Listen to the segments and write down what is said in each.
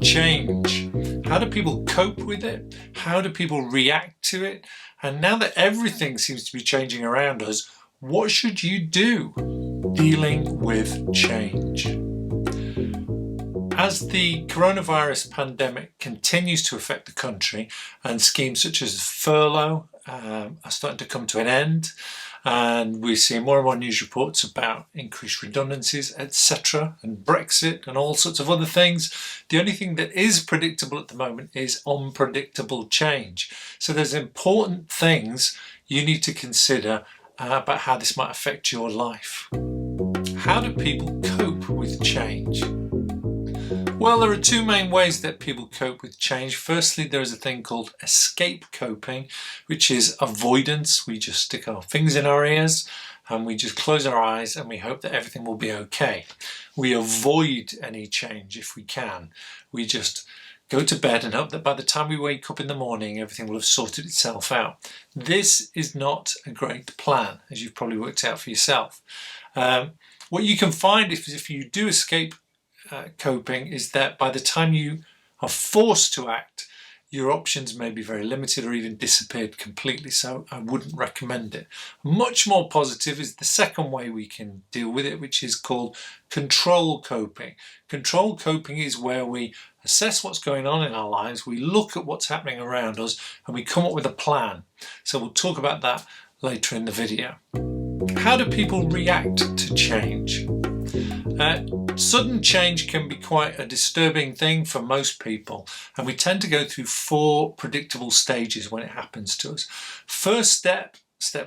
change? How do people cope with it? How do people react to it? And now that everything seems to be changing around us, what should you do dealing with change? As the coronavirus pandemic continues to affect the country and schemes such as furlough are starting to come to an end, and we're seeing more and more news reports about increased redundancies, etc., and Brexit and all sorts of other things. The only thing that is predictable at the moment is unpredictable change. So there's important things you need to consider about how this might affect your life. How do people cope with change? Well, there are two main ways that people cope with change. Firstly, there is a thing called escape coping, which is avoidance. We just stick our fingers in our ears and we just close our eyes and we hope that everything will be okay. We avoid any change if we can. We just go to bed and hope that by the time we wake up in the morning, everything will have sorted itself out. This is not a great plan, as you've probably worked out for yourself. What you can find if you do escape coping is that by the time you are forced to act, your options may be very limited or even disappeared completely, so I wouldn't recommend it. Much more positive is the second way we can deal with it, which is called control coping. Control coping is where we assess what's going on in our lives, we look at what's happening around us, and we come up with a plan. So we'll talk about that later in the video. How do people react to change? Sudden change can be quite a disturbing thing for most people, and we tend to go through 4 predictable stages when it happens to us. First step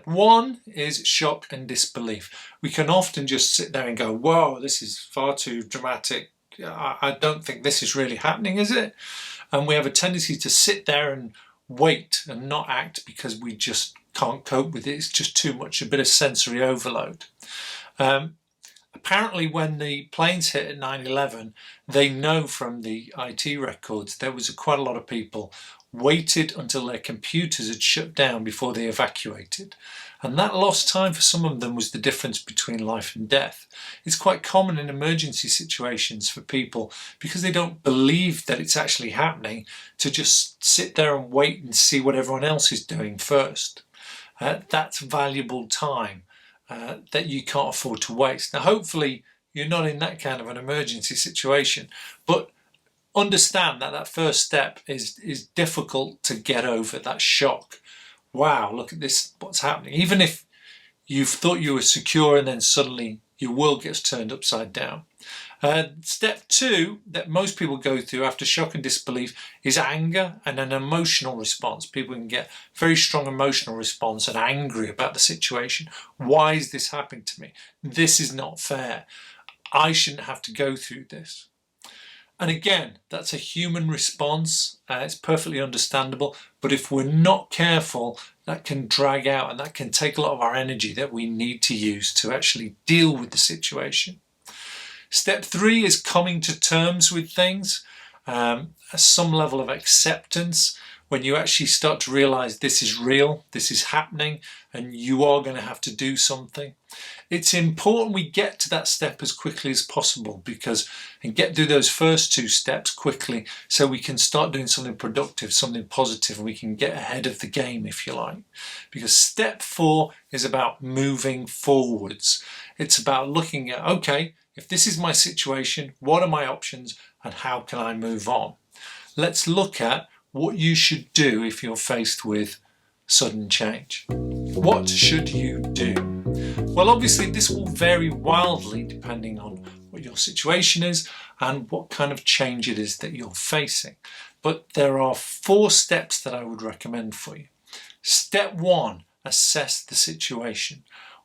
one, is shock and disbelief. We can often just sit there and go, whoa, this is far too dramatic. I don't think this is really happening, is it? And we have a tendency to sit there and wait and not act because we just can't cope with it. It's just too much, a bit of sensory overload. Apparently when the planes hit at 9/11, they know from the IT records there was quite a lot of people waited until their computers had shut down before they evacuated. And that lost time for some of them was the difference between life and death. It's quite common in emergency situations for people, because they don't believe that it's actually happening, to just sit there and wait and see what everyone else is doing first. That's valuable time that you can't afford to waste. Now, hopefully you're not in that kind of an emergency situation, but understand that that first step is difficult to get over, that shock. Wow, look at this, what's happening? Even if you've thought you were secure and then suddenly your world gets turned upside down. Step 2 that most people go through after shock and disbelief is anger and an emotional response. People can get very strong emotional response and angry about the situation. Why is this happening to me? This is not fair. I shouldn't have to go through this. And again, that's a human response. It's perfectly understandable. But if we're not careful, that can drag out and that can take a lot of our energy that we need to use to actually deal with the situation. Step 3 is coming to terms with things, some level of acceptance, when you actually start to realize this is real, this is happening, and you are going to have to do something. It's important we get to that step as quickly as possible, and get through those first 2 steps quickly so we can start doing something productive, something positive, and we can get ahead of the game, if you like. Because step 4 is about moving forwards. It's about looking at, okay, if this is my situation, what are my options and how can I move on? Let's look at what you should do if you're faced with sudden change. What should you do? Well, obviously this will vary wildly depending on what your situation is and what kind of change it is that you're facing. But there are 4 steps that I would recommend for you. Step 1, assess the situation.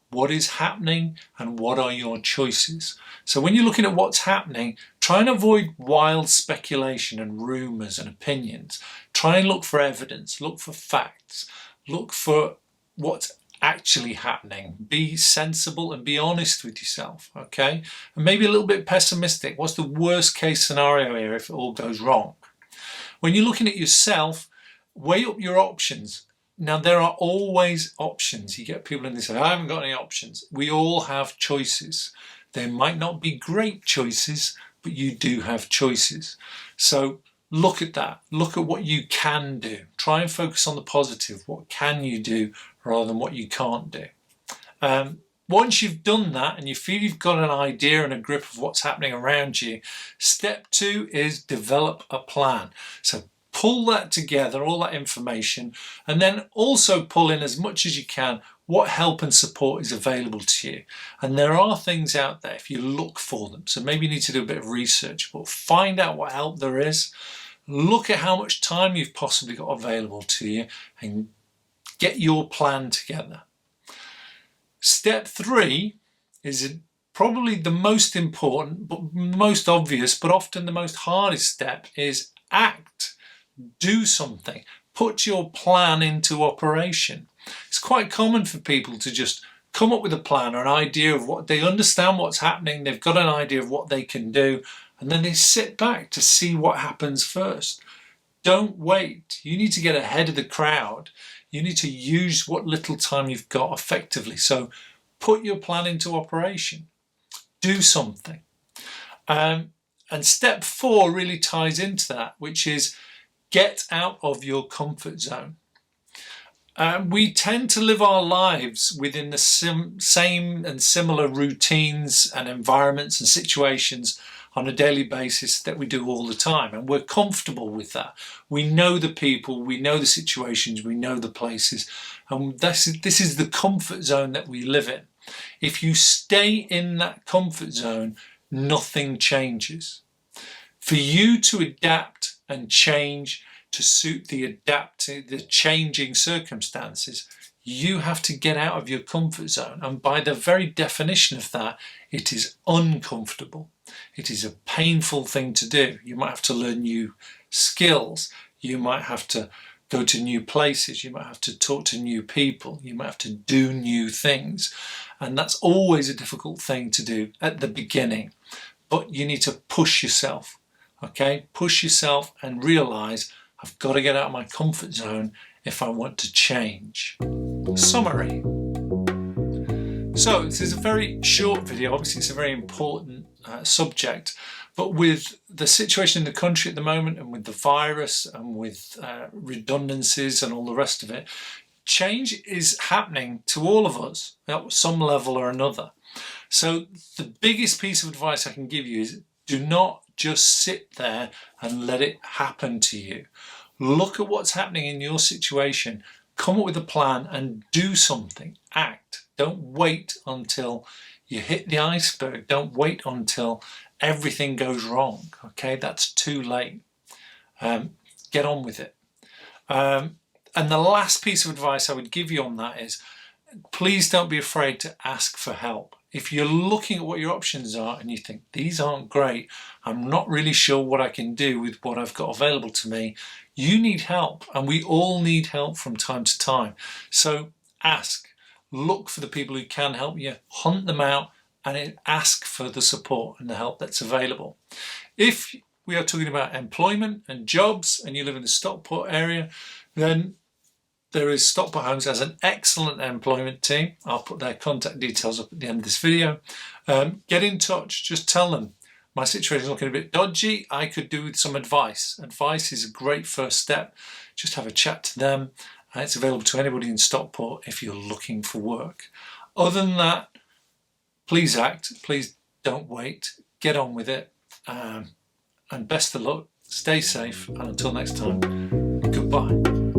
What is happening and what are your choices? So when you're looking at what's happening, try and avoid wild speculation and rumours and opinions. Try and look for evidence, look for facts, look for what's actually happening. Be sensible and be honest with yourself, okay? And maybe a little bit pessimistic. What's the worst case scenario here if it all goes wrong? When you're looking at yourself, weigh up your options. Now, there are always options. You get people in there say, I haven't got any options. We all have choices. They might not be great choices, but you do have choices. So look at that. Look at what you can do. Try and focus on the positive. What can you do rather than what you can't do? Once you've done that and you feel you've got an idea and a grip of what's happening around you, step 2 is develop a plan. So pull that together, all that information, and then also pull in as much as you can what help and support is available to you. And there are things out there if you look for them. So maybe you need to do a bit of research, but find out what help there is. Look at how much time you've possibly got available to you and get your plan together. Step 3 is probably the most important, but most obvious, but often the most hardest step is act. Do something. Put your plan into operation. It's quite common for people to just come up with a plan or an idea of what they understand what's happening. They've got an idea of what they can do, and then they sit back to see what happens first. Don't wait. You need to get ahead of the crowd. You need to use what little time you've got effectively. So put your plan into operation. Do something. And step 4 really ties into that, which is get out of your comfort zone. We tend to live our lives within the same and similar routines and environments and situations on a daily basis that we do all the time, and we're comfortable with that. We know the people, we know the situations, we know the places, and this is the comfort zone that we live in. If you stay in that comfort zone, nothing changes. For you to adapt and change to suit the changing circumstances, you have to get out of your comfort zone, and by the very definition of that, it is uncomfortable. It is a painful thing to do. You might have to learn new skills. You might have to go to new places. You might have to talk to new people. You might have to do new things. And that's always a difficult thing to do at the beginning. But you need to push yourself, okay? Push yourself and realize I've got to get out of my comfort zone if I want to change. Summary. So this is a very short video. Obviously it's a very important subject, but with the situation in the country at the moment and with the virus and with redundancies and all the rest of it, change is happening to all of us at some level or another. So the biggest piece of advice I can give you is do not just sit there and let it happen to you. Look at what's happening in your situation, come up with a plan and do something. Act. Don't wait until you hit the iceberg. Don't wait until everything goes wrong. Okay, that's too late. Get on with it. And the last piece of advice I would give you on that is please don't be afraid to ask for help. If you're looking at what your options are and you think these aren't great, I'm not really sure what I can do with what I've got available to me, you need help, and we all need help from time to time. So ask, look for the people who can help you, hunt them out, and ask for the support and the help that's available. If we are talking about employment and jobs and you live in the Stockport area, then there is Stockport Homes as an excellent employment team. I'll put their contact details up at the end of this video. Get in touch, just tell them my situation is looking a bit dodgy. I could do with some advice. Advice is a great first step. Just have a chat to them. It's available to anybody in Stockport if you're looking for work. Other than that, please act. Please don't wait. Get on with it. And best of luck. Stay safe. And until next time, goodbye.